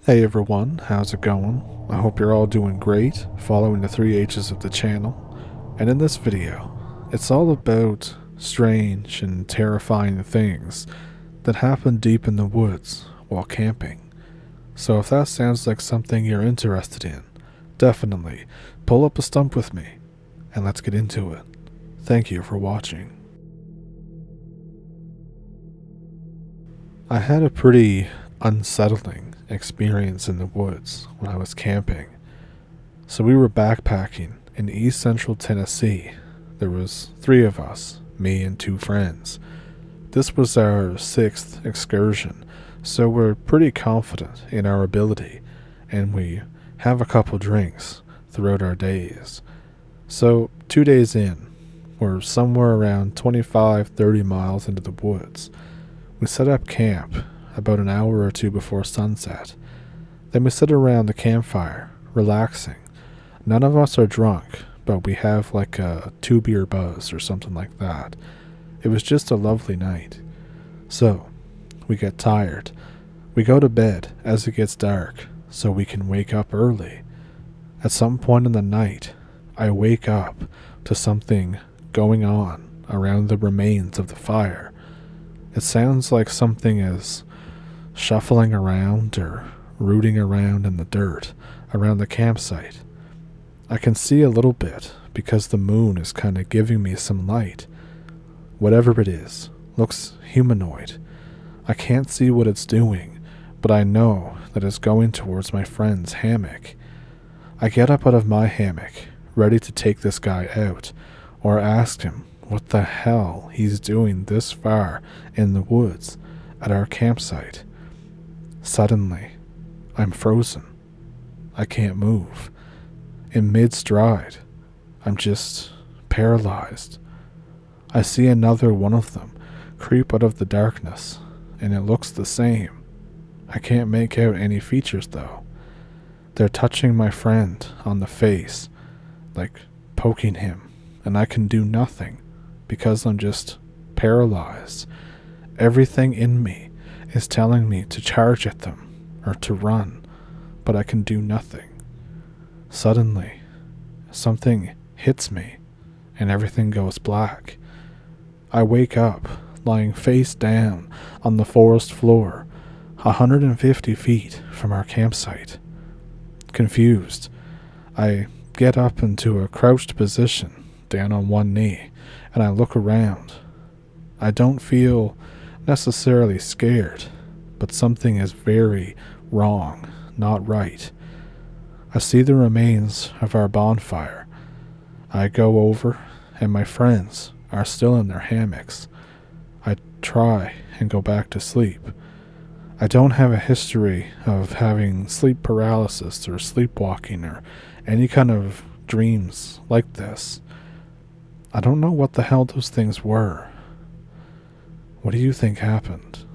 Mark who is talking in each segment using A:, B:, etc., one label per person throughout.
A: Hey everyone, how's it going? I hope you're all doing great, following the 3 H's of the channel. And in this video, it's all about strange and terrifying things that happen deep in the woods while camping. So if that sounds like something you're interested in, definitely pull up a stump with me and let's get into it. Thank you for watching. I had a pretty unsettling experience in the woods when I was camping. So we were backpacking in east central Tennessee. There was 3 of us, me and 2 friends. This was our 6th excursion, so we're pretty confident in our ability, and we have a couple drinks throughout our days. So 2 days in, we're somewhere around 25-30 miles into the woods. We set up camp about an hour or 2 before sunset. Then we sit around the campfire, relaxing. None of us are drunk, but we have like a 2-beer buzz or something like that. It was just a lovely night. So, we get tired. We go to bed as it gets dark, so we can wake up early. At some point in the night, I wake up to something going on around the remains of the fire. It sounds like something is shuffling around or rooting around in the dirt around the campsite. I can see a little bit because the moon is kind of giving me some light. Whatever it is, looks humanoid. I can't see what it's doing, but I know that it's going towards my friend's hammock. I get up out of my hammock, ready to take this guy out, or ask him what the hell he's doing this far in the woods at our campsite. Suddenly, I'm frozen. I can't move. In mid-stride, I'm just paralyzed. I see another one of them creep out of the darkness, and it looks the same. I can't make out any features though. They're touching my friend on the face, like poking him, and I can do nothing because I'm just paralyzed. Everything in me is telling me to charge at them or to run, but I can do nothing. Suddenly, something hits me and everything goes black. I wake up lying face down on the forest floor, 150 feet from our campsite. Confused, I get up into a crouched position, down on one knee, and I look around. I don't feel necessarily scared, but something is very wrong, not right. I see the remains of our bonfire. I go over, and my friends are still in their hammocks. I try and go back to sleep. I don't have a history of having sleep paralysis or sleepwalking or any kind of dreams like this. I don't know what the hell those things were. What do you think happened?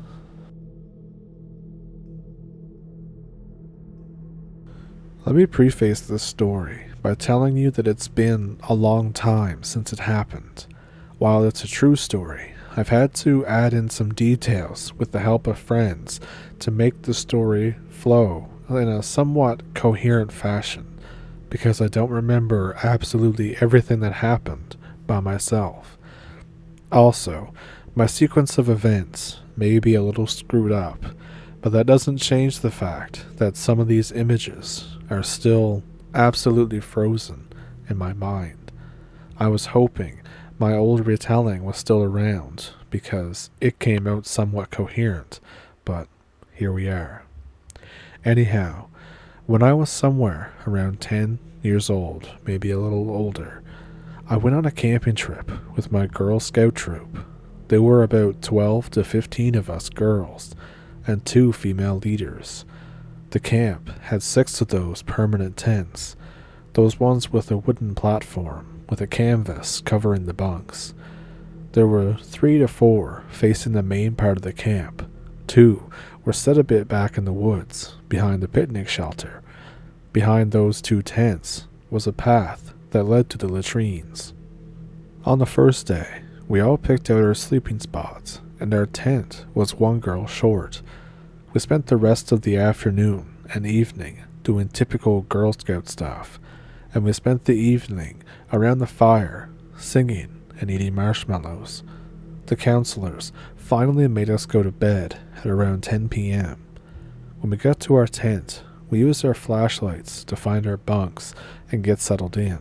A: Let me preface this story by telling you that it's been a long time since it happened. While it's a true story, I've had to add in some details with the help of friends to make the story flow in a somewhat coherent fashion, because I don't remember absolutely everything that happened by myself. Also, my sequence of events may be a little screwed up, but that doesn't change the fact that some of these images are still absolutely frozen in my mind. I was hoping my old retelling was still around because it came out somewhat coherent, but here we are. Anyhow, when I was somewhere around 10 years old, maybe a little older, I went on a camping trip with my Girl Scout troop. There were about 12 to 15 of us girls and 2 female leaders. The camp had 6 of those permanent tents, those ones with a wooden platform with a canvas covering the bunks. There were 3 to 4 facing the main part of the camp. 2 were set a bit back in the woods behind the picnic shelter. Behind those 2 tents was a path that led to the latrines. On the first day, we all picked out our sleeping spots, and our tent was 1 girl short. We spent the rest of the afternoon an evening doing typical Girl Scout stuff, and we spent the evening around the fire, singing and eating marshmallows. The counselors finally made us go to bed at around 10 p.m. When we got to our tent, we used our flashlights to find our bunks and get settled in.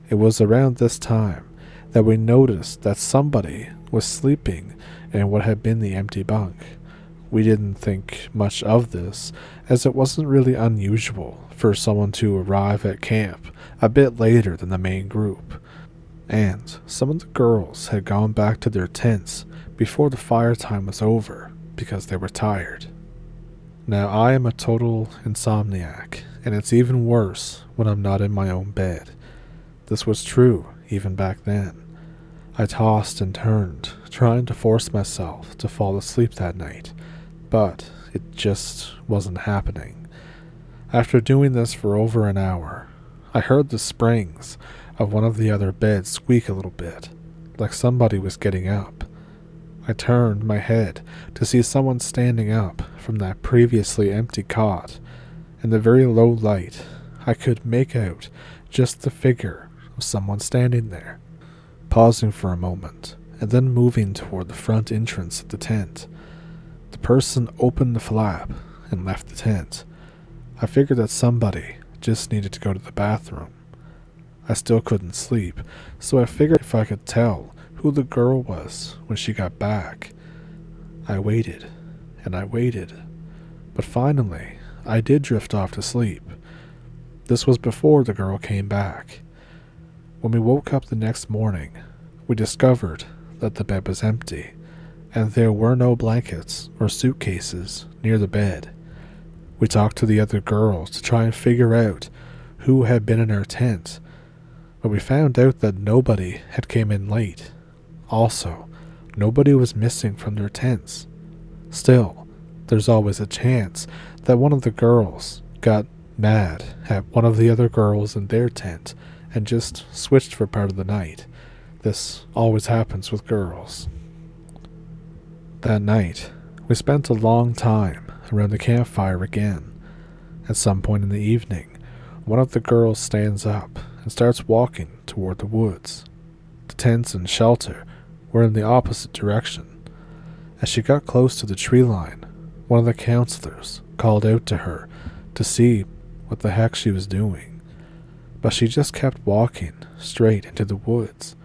A: It was around this time that we noticed that somebody was sleeping in what had been the empty bunk. We didn't think much of this, as it wasn't really unusual for someone to arrive at camp a bit later than the main group, and some of the girls had gone back to their tents before the fire time was over because they were tired. Now, I am a total insomniac, and it's even worse when I'm not in my own bed. This was true even back then. I tossed and turned, trying to force myself to fall asleep that night, but it just wasn't happening. After doing this for over an hour, I heard the springs of one of the other beds squeak a little bit, like somebody was getting up. I turned my head to see someone standing up from that previously empty cot. In the very low light, I could make out just the figure of someone standing there, pausing for a moment, and then moving toward the front entrance of the tent. The person opened the flap and left the tent. I figured that somebody just needed to go to the bathroom. I still couldn't sleep, so I figured if I could tell who the girl was when she got back. I waited, and I waited, but finally I did drift off to sleep. This was before the girl came back. When we woke up the next morning, we discovered that the bed was empty, and there were no blankets or suitcases near the bed. We talked to the other girls to try and figure out who had been in our tent, but we found out that nobody had came in late. Also, nobody was missing from their tents. Still, there's always a chance that one of the girls got mad at one of the other girls in their tent and just switched for part of the night. This always happens with girls. That night, we spent a long time around the campfire again. At some point in the evening, one of the girls stands up and starts walking toward the woods. The tents and shelter were in the opposite direction. As she got close to the tree line, one of the counselors called out to her to see what the heck she was doing, but she just kept walking straight into the woods.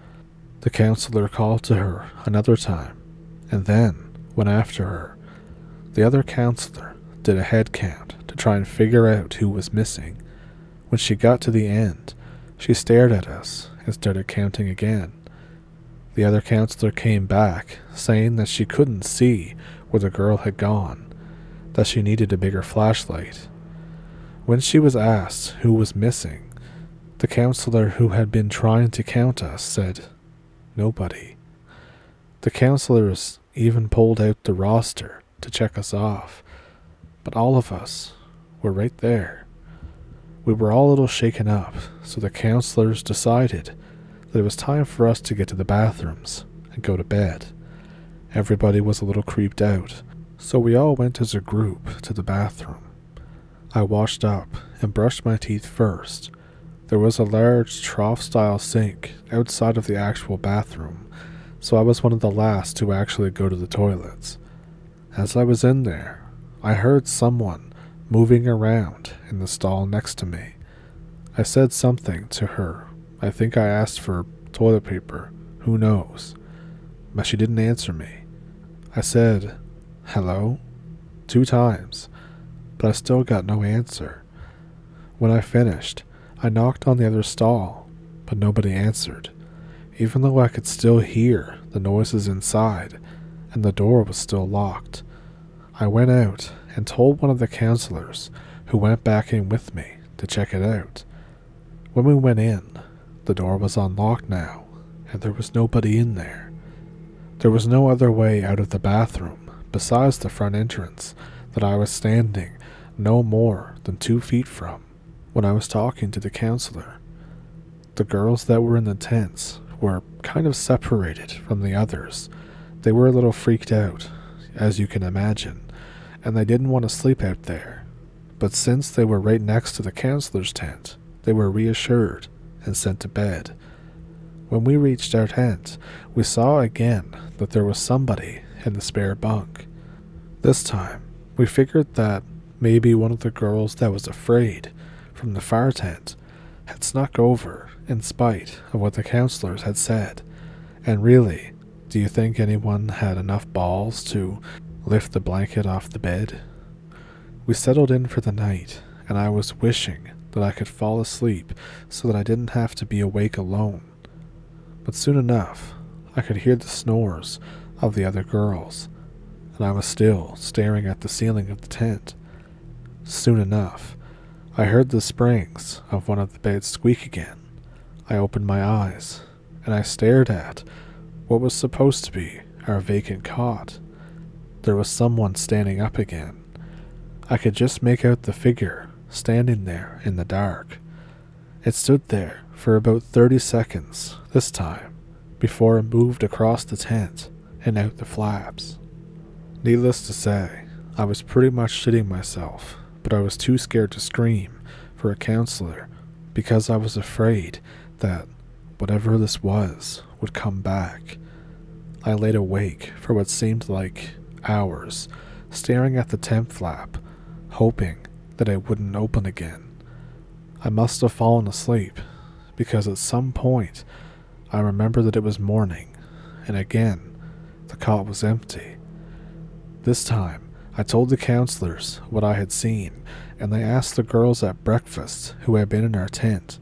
A: The counselor called to her another time, and then went after her. The other counselor did a head count to try and figure out who was missing. When she got to the end, she stared at us and started counting again. The other counselor came back, saying that she couldn't see where the girl had gone, that she needed a bigger flashlight. When she was asked who was missing, the counselor who had been trying to count us said, "Nobody." The counselors even pulled out the roster to check us off, but all of us were right there. We were all a little shaken up, so the counselors decided that it was time for us to get to the bathrooms and go to bed. Everybody was a little creeped out, so we all went as a group to the bathroom. I washed up and brushed my teeth first. There was a large trough-style sink outside of the actual bathroom, so I was one of the last to actually go to the toilets. As I was in there, I heard someone moving around in the stall next to me. I said something to her. I think I asked for toilet paper, who knows, but she didn't answer me. I said, "Hello?" 2 times, but I still got no answer. When I finished, I knocked on the other stall, but nobody answered, even though I could still hear the noises inside, and the door was still locked. I went out and told one of the counselors, who went back in with me, to check it out. When we went in, the door was unlocked now, and there was nobody in there. There was no other way out of the bathroom besides the front entrance that I was standing no more than 2 feet from when I was talking to the counselor. The girls that were in the tents were kind of separated from the others. They were a little freaked out, as you can imagine, and they didn't want to sleep out there. but since they were right next to the counselor's tent, they were reassured and sent to bed. When we reached our tent, we saw again that there was somebody in the spare bunk. This time, we figured that maybe one of the girls that was afraid from the fire tent had snuck over in spite of what the counselors had said. And really, do you think anyone had enough balls to lift the blanket off the bed? We settled in for the night, and I was wishing that I could fall asleep so that I didn't have to be awake alone. But soon enough, I could hear the snores of the other girls, and I was still staring at the ceiling of the tent. Soon enough, I heard the springs of one of the beds squeak again. I opened my eyes, and I stared at what was supposed to be our vacant cot. There was someone standing up again. I could just make out the figure standing there in the dark. It stood there for about 30 seconds this time, before it moved across the tent and out the flaps. Needless to say, I was pretty much shitting myself, but I was too scared to scream for a counselor because I was afraid that whatever this was would come back. I laid awake for what seemed like hours, staring at the tent flap, hoping that it wouldn't open again. I must have fallen asleep, because at some point I remember that it was morning, and again the cot was empty. This time I told the counselors what I had seen, and they asked the girls at breakfast who had been in our tent,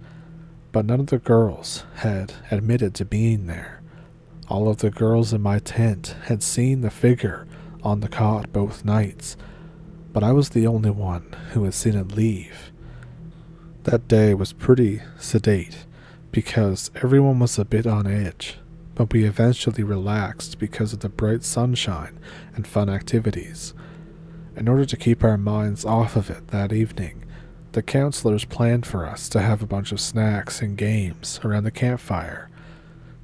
A: but none of the girls had admitted to being there. All of the girls in my tent had seen the figure on the cot both nights, but I was the only one who had seen it leave. That day was pretty sedate because everyone was a bit on edge, but we eventually relaxed because of the bright sunshine and fun activities. In order to keep our minds off of it that evening, the counselors planned for us to have a bunch of snacks and games around the campfire.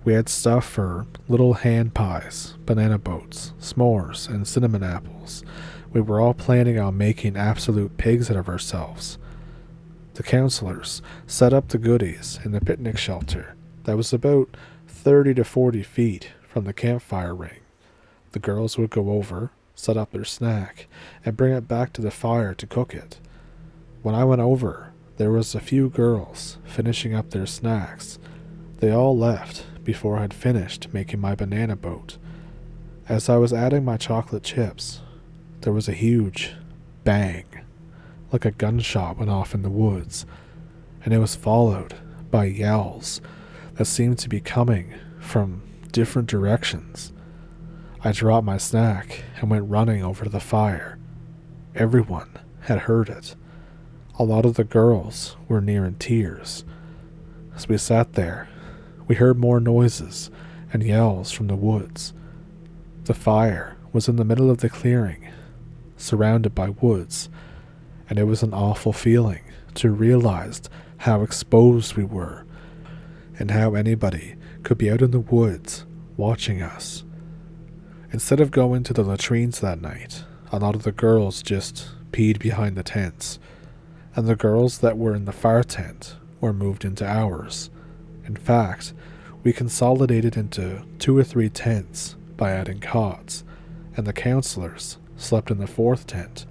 A: We had stuff for little hand pies, banana boats, s'mores, and cinnamon apples. We were all planning on making absolute pigs out of ourselves. The counselors set up the goodies in the picnic shelter that was about 30 to 40 feet from the campfire ring. The girls would go over, set up their snack, and bring it back to the fire to cook it. When I went over, there was a few girls finishing up their snacks. They all left before I had finished making my banana boat. As I was adding my chocolate chips, there was a huge bang, like a gunshot went off in the woods, and it was followed by yells that seemed to be coming from different directions. I dropped my snack and went running over to the fire. Everyone had heard it. A lot of the girls were near in tears. As we sat there, we heard more noises and yells from the woods. The fire was in the middle of the clearing, surrounded by woods, and it was an awful feeling to realize how exposed we were and how anybody could be out in the woods watching us. Instead of going to the latrines that night, a lot of the girls just peed behind the tents, and the girls that were in the fire tent were moved into ours. In fact, we consolidated into 2 or 3 tents by adding cots, and the counselors slept in the 4th tent.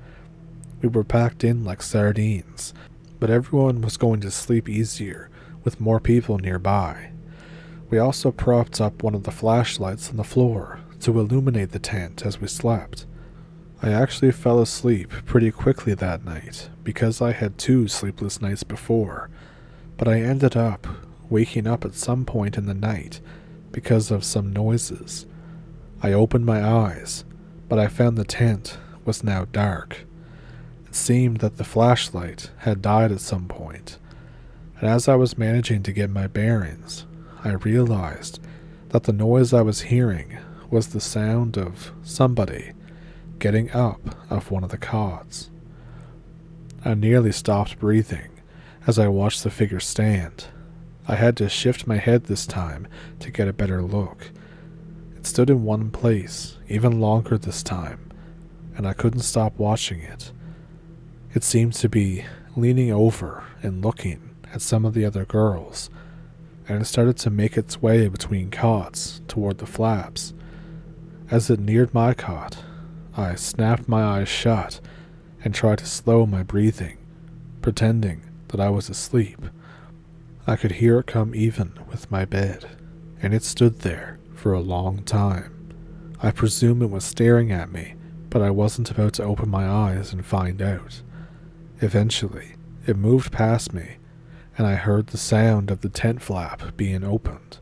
A: We were packed in like sardines, but everyone was going to sleep easier with more people nearby. We also propped up one of the flashlights on the floor to illuminate the tent as we slept. I actually fell asleep pretty quickly that night because I had 2 sleepless nights before, but I ended up waking up at some point in the night because of some noises. I opened my eyes, but I found the tent was now dark. It seemed that the flashlight had died at some point, and as I was managing to get my bearings, I realized that the noise I was hearing was the sound of somebody getting up off one of the cots. I nearly stopped breathing as I watched the figure stand. I had to shift my head this time to get a better look. It stood in one place, even longer this time, and I couldn't stop watching it. It seemed to be leaning over and looking at some of the other girls, and it started to make its way between cots toward the flaps. As it neared my cot, I snapped my eyes shut and tried to slow my breathing, pretending that I was asleep. I could hear it come even with my bed, and it stood there for a long time. I presume it was staring at me, but I wasn't about to open my eyes and find out. Eventually, it moved past me, and I heard the sound of the tent flap being opened.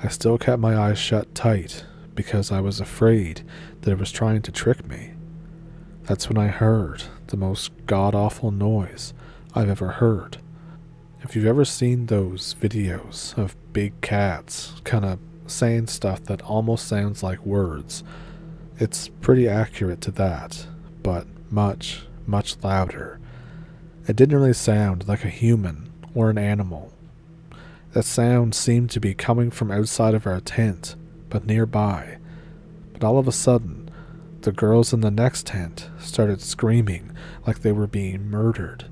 A: I still kept my eyes shut tight because I was afraid that it was trying to trick me. That's when I heard the most god-awful noise I've ever heard. If you've ever seen those videos of big cats kind of saying stuff that almost sounds like words, it's pretty accurate to that, but much, much louder. It didn't really sound like a human or an animal. That sound seemed to be coming from outside of our tent, but nearby. But all of a sudden, the girls in the next tent started screaming like they were being murdered.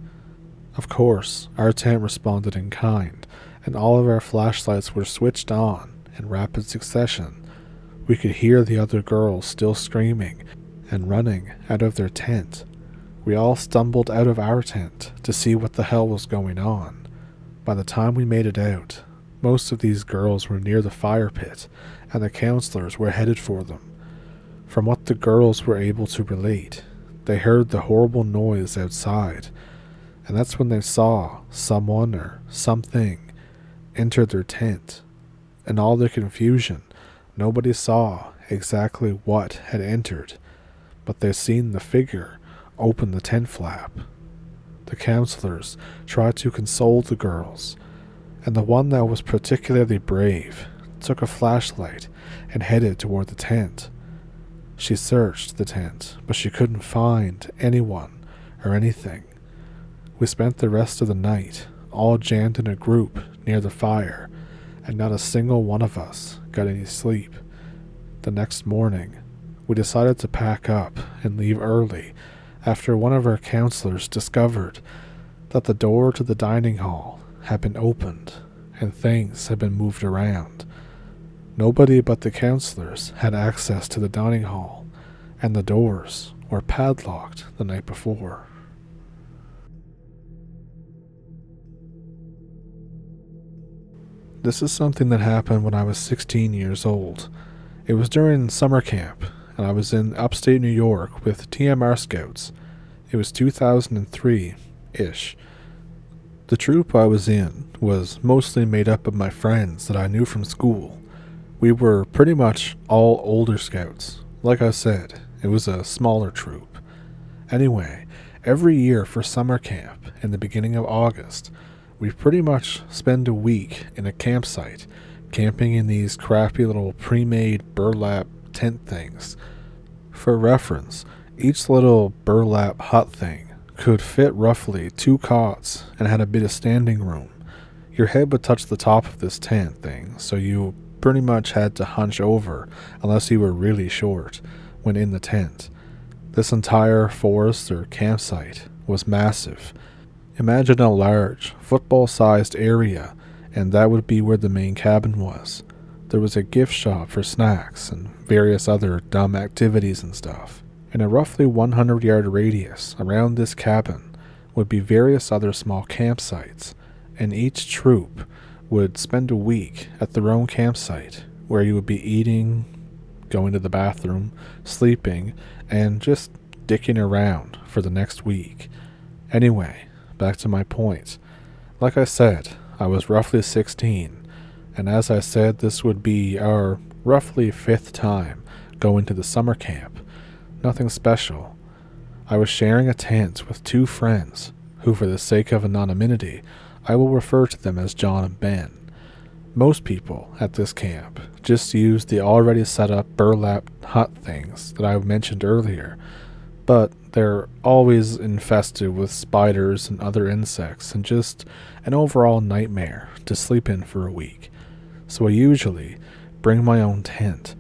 A: Of course, our tent responded in kind, and all of our flashlights were switched on in rapid succession. We could hear the other girls still screaming and running out of their tent. We all stumbled out of our tent to see what the hell was going on. By the time we made it out, most of these girls were near the fire pit, and the counselors were headed for them. From what the girls were able to relate, they heard the horrible noise outside, and that's when they saw someone or something enter their tent. In all their confusion, nobody saw exactly what had entered, but they seen the figure open the tent flap. The counselors tried to console the girls, and the one that was particularly brave took a flashlight and headed toward the tent. She searched the tent, but she couldn't find anyone or anything. We spent the rest of the night all jammed in a group near the fire, and not a single one of us got any sleep. The next morning, we decided to pack up and leave early after one of our counselors discovered that the door to the dining hall had been opened and things had been moved around. Nobody but the counselors had access to the dining hall, and the doors were padlocked the night before. This is something that happened when I was 16 years old. It was during summer camp, and I was in upstate New York with TMR Scouts. It was 2003-ish. The troop I was in was mostly made up of my friends that I knew from school. We were pretty much all older scouts. Like I said, it was a smaller troop. Anyway, every year for summer camp in the beginning of August, we pretty much spend a week in a campsite, camping in these crappy little pre-made burlap tent things. For reference, each little burlap hut thing could fit roughly 2 cots and had a bit of standing room. Your head would touch the top of this tent thing, so you pretty much had to hunch over unless you were really short when in the tent. This entire forest or campsite was massive. Imagine a large, football-sized area, and that would be where the main cabin was. There was a gift shop for snacks and various other dumb activities and stuff. In a roughly 100-yard radius around this cabin would be various other small campsites, and each troop would spend a week at their own campsite where you would be eating, going to the bathroom, sleeping, and just dicking around for the next week. Anyway, back to my point. Like I said, I was roughly 16, and as I said, this would be our roughly 5th time going to the summer camp. Nothing special. I was sharing a tent with 2 friends, who for the sake of anonymity, I will refer to them as John and Ben. Most people at this camp just use the already set up burlap hut things that I mentioned earlier, but they're always infested with spiders and other insects and just an overall nightmare to sleep in for a week. So I usually bring my own tent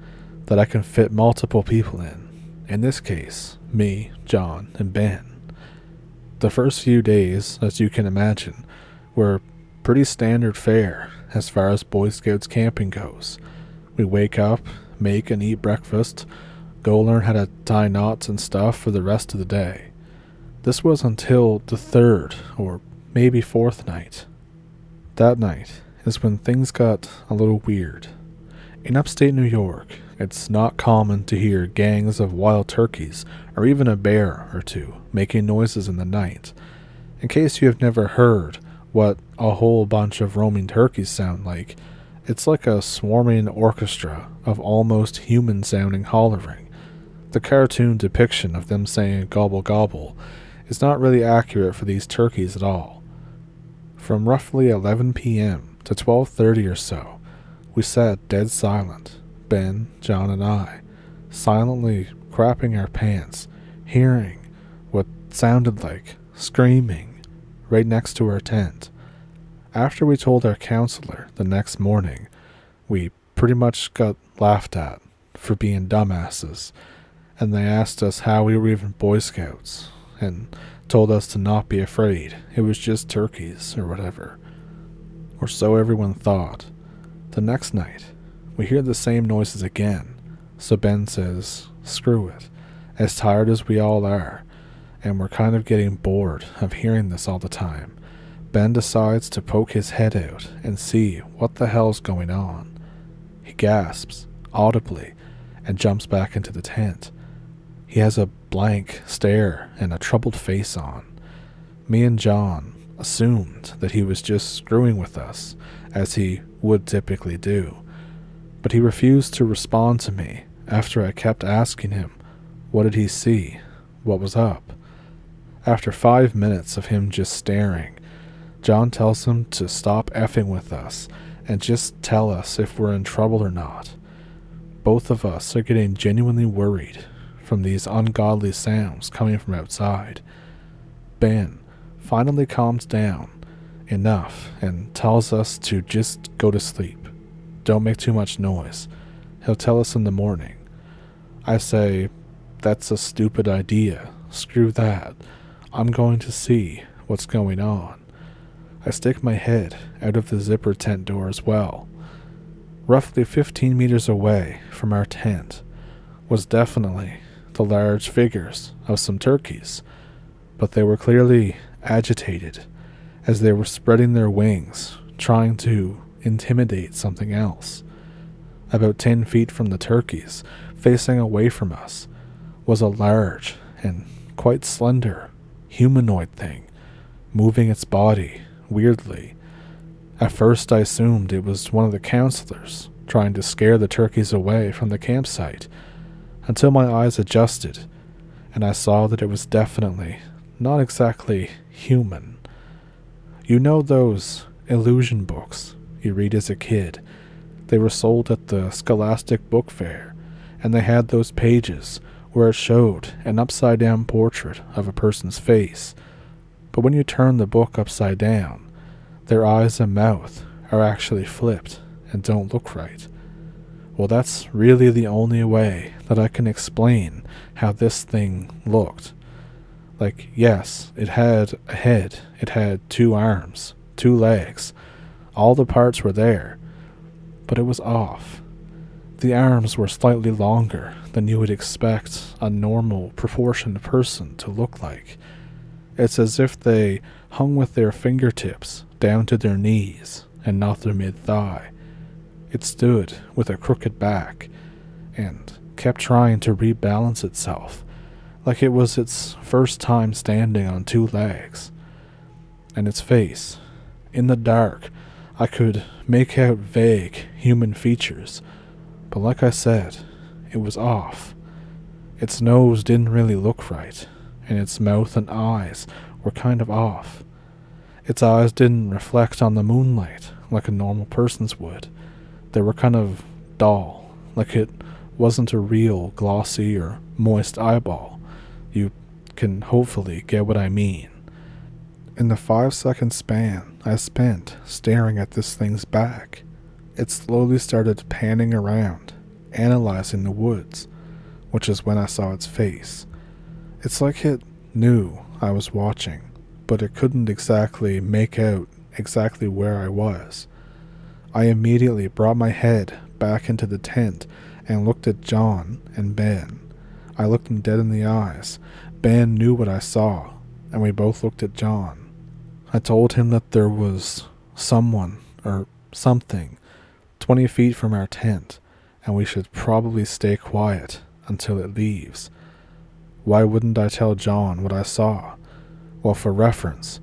A: that I can fit multiple people in this case, me, John, and Ben. The first few days, as you can imagine, were pretty standard fare as far as Boy Scouts camping goes. We wake up, make and eat breakfast, go learn how to tie knots and stuff for the rest of the day. This was until the third or maybe fourth night. That night is when things got a little weird. In upstate New York, it's not common to hear gangs of wild turkeys or even a bear or two making noises in the night. In case you have never heard what a whole bunch of roaming turkeys sound like, it's like a swarming orchestra of almost human-sounding hollering. The cartoon depiction of them saying gobble gobble is not really accurate for these turkeys at all. From roughly 11 p.m. to 12:30 or so, we sat dead silent, Ben, John, and I, silently crapping our pants, hearing what sounded like screaming right next to our tent. After we told our counselor the next morning, we pretty much got laughed at for being dumbasses, and they asked us how we were even Boy Scouts, and told us to not be afraid, it was just turkeys or whatever. Or so everyone thought. The next night, we hear the same noises again, so Ben says, screw it, as tired as we all are, and we're kind of getting bored of hearing this all the time. Ben decides to poke his head out and see what the hell's going on. He gasps audibly and jumps back into the tent. He has a blank stare and a troubled face on. Me and John assumed that he was just screwing with us, as he would typically do, but he refused to respond to me after I kept asking him, what did he see? What was up? After 5 minutes of him just staring, John tells him to stop effing with us and just tell us if we're in trouble or not. Both of us are getting genuinely worried from these ungodly sounds coming from outside. Ben finally calms down enough and tells us to just go to sleep. Don't make too much noise. He'll tell us in the morning. I say, that's a stupid idea. Screw that. I'm going to see what's going on. I stick my head out of the zipper tent door as well. Roughly 15 meters away from our tent was definitely the large figures of some turkeys, but they were clearly agitated as they were spreading their wings, trying to intimidate something else. About 10 feet from the turkeys, facing away from us, was a large and quite slender humanoid thing, moving its body weirdly. At first I assumed it was one of the counselors trying to scare the turkeys away from the campsite, until my eyes adjusted and I saw that it was definitely not exactly human. You know those illusion books you read as a kid? They were sold at the Scholastic Book Fair, and they had those pages where it showed an upside-down portrait of a person's face. But when you turn the book upside down, their eyes and mouth are actually flipped and don't look right. Well, that's really the only way that I can explain how this thing looked. Like, yes, it had a head, it had 2 arms, 2 legs, all the parts were there, but it was off. The arms were slightly longer than you would expect a normal proportioned person to look like. It's as if they hung with their fingertips down to their knees and not their mid-thigh. It stood with a crooked back and kept trying to rebalance itself, like it was its first time standing on 2 legs. And its face, in the dark, I could make out vague human features, but like I said, it was off. Its nose didn't really look right, and its mouth and eyes were kind of off. Its eyes didn't reflect on the moonlight like a normal person's would. They were kind of dull, like it wasn't a real glossy or moist eyeball. You can hopefully get what I mean. In the 5-second span I spent staring at this thing's back, it slowly started panning around, analyzing the woods, which is when I saw its face. It's like it knew I was watching, but it couldn't exactly make out exactly where I was. I immediately brought my head back into the tent and looked at John and Ben. I looked him dead in the eyes. Ben knew what I saw, and we both looked at John. I told him that there was someone, or something, 20 feet from our tent, and we should probably stay quiet until it leaves. Why wouldn't I tell John what I saw? Well, for reference,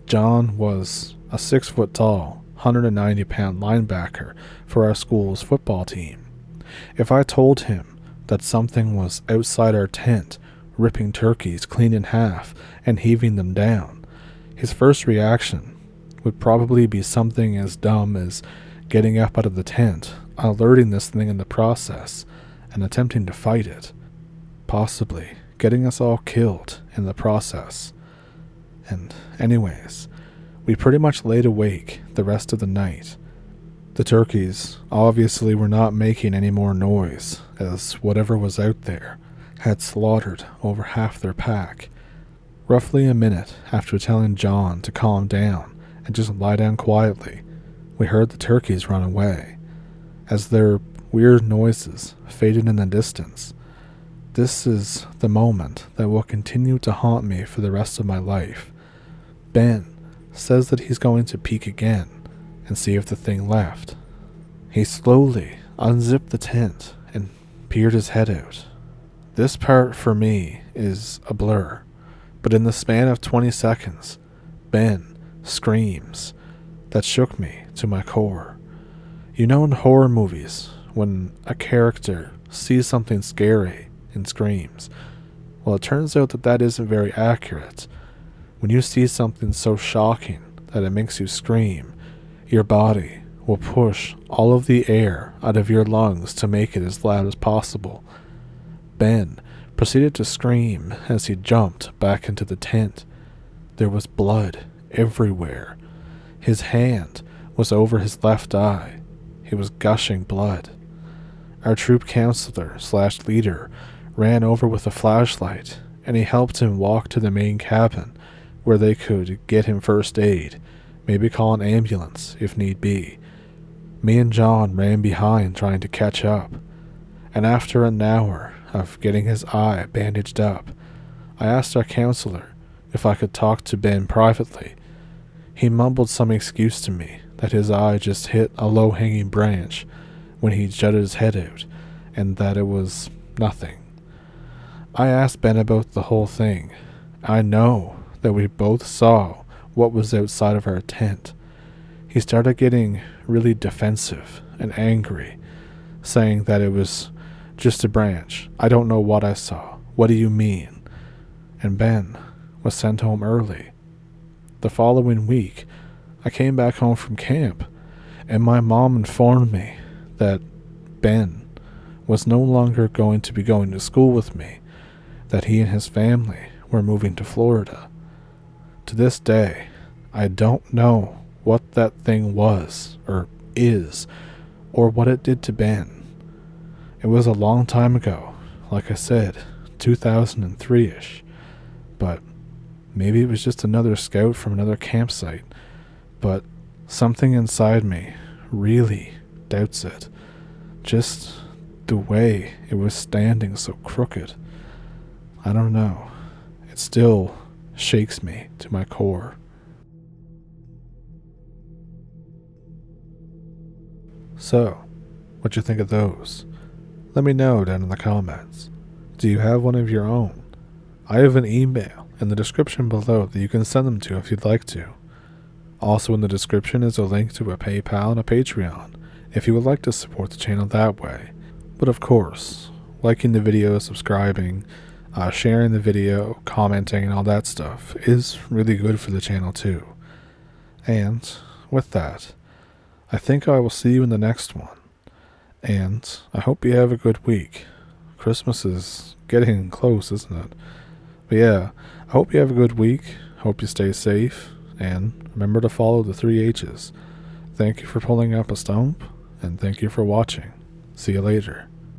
A: John was a 6 foot tall, 190-pound linebacker for our school's football team. If I told him that something was outside our tent, ripping turkeys clean in half and heaving them down, his first reaction would probably be something as dumb as getting up out of the tent, alerting this thing in the process, and attempting to fight it, possibly getting us all killed in the process. And anyways, we pretty much laid awake the rest of the night. The turkeys obviously were not making any more noise, as whatever was out there had slaughtered over half their pack. Roughly a minute after telling John to calm down and just lie down quietly, we heard the turkeys run away, as their weird noises faded in the distance. This is the moment that will continue to haunt me for the rest of my life. Ben says that he's going to peek again and see if the thing left. He slowly unzipped the tent and peered his head out. This part for me is a blur, but in the span of 20 seconds, Ben screams that shook me to my core. You know, in horror movies, when a character sees something scary and screams, well, it turns out that that isn't very accurate. When you see something so shocking that it makes you scream, your body will push all of the air out of your lungs to make it as loud as possible. Ben proceeded to scream as he jumped back into the tent. There was blood everywhere. His hand was over his left eye. He was gushing blood. Our troop counselor / leader ran over with a flashlight, and he helped him walk to the main cabin where they could get him first aid, maybe call an ambulance if need be. Me and John ran behind trying to catch up, and after an hour of getting his eye bandaged up, I asked our counselor if I could talk to Ben privately. He mumbled some excuse to me that his eye just hit a low-hanging branch when he jutted his head out, and that it was nothing. I asked Ben about the whole thing. I know that we both saw what was outside of our tent. He started getting really defensive and angry, saying that it was just a branch. I don't know what I saw. What do you mean? And Ben was sent home early. The following week, I came back home from camp, and my mom informed me that Ben was no longer going to be going to school with me, that he and his family were moving to Florida. To this day, I don't know what that thing was, or is, or what it did to Ben. It was a long time ago, like I said, 2003-ish, but maybe it was just another scout from another campsite, but something inside me really doubts it. Just the way it was standing so crooked. I don't know. It still shakes me to my core. So, what you think of those? Let me know down in the comments. Do you have one of your own? I have an email in the description below that you can send them to if you'd like to. Also in the description is a link to a PayPal and a Patreon if you would like to support the channel that way. But of course, liking the video, subscribing, sharing the video, commenting, and all that stuff is really good for the channel too. And with that, I think I will see you in the next one. And I hope you have a good week. Christmas is getting close, isn't it? But yeah, I hope you have a good week. Hope you stay safe. And remember to follow the 3 H's. Thank you for pulling up a stump. And thank you for watching. See you later.